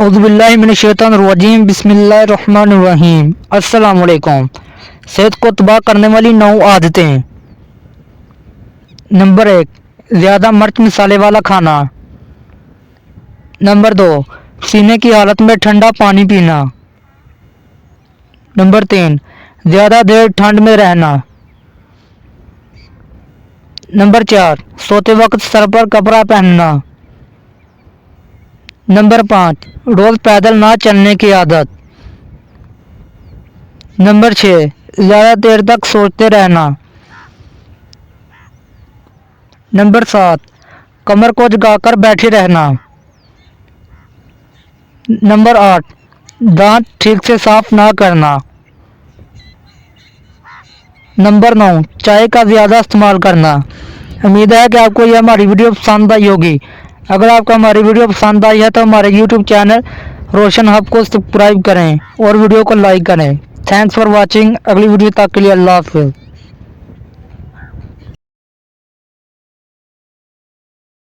اعوذ باللہ من الشیطان الرجیم، بسم اللہ الرحمن الرحیم۔ السلام علیکم۔ صحت کو تباہ کرنے والی 9 عادتیں۔ نمبر 1، زیادہ مرچ مسالے والا کھانا۔ نمبر 2، پسینے کی حالت میں ٹھنڈا پانی پینا۔ نمبر 3، زیادہ دیر ٹھنڈ میں رہنا۔ نمبر 4، سوتے وقت سر پر کپڑا پہننا۔ نمبر 5، روز پیدل نہ چلنے کی عادت۔ نمبر 6، زیادہ دیر تک سوچتے رہنا۔ نمبر 7، کمر کو جھکا کر بیٹھے رہنا۔ نمبر 8، دانت ٹھیک سے صاف نہ کرنا۔ نمبر 9، چائے کا زیادہ استعمال کرنا۔ امید ہے کہ آپ کو یہ ہماری ویڈیو پسند آئی ہوگی۔ اگر آپ کو ہماری ویڈیو پسند آئی ہے تو ہمارے یوٹیوب چینل روشن ہب کو سبسکرائب کریں اور ویڈیو کو لائک کریں۔ Thanks for watching. اگلی ویڈیو تک کے لیے اللہ حافظ۔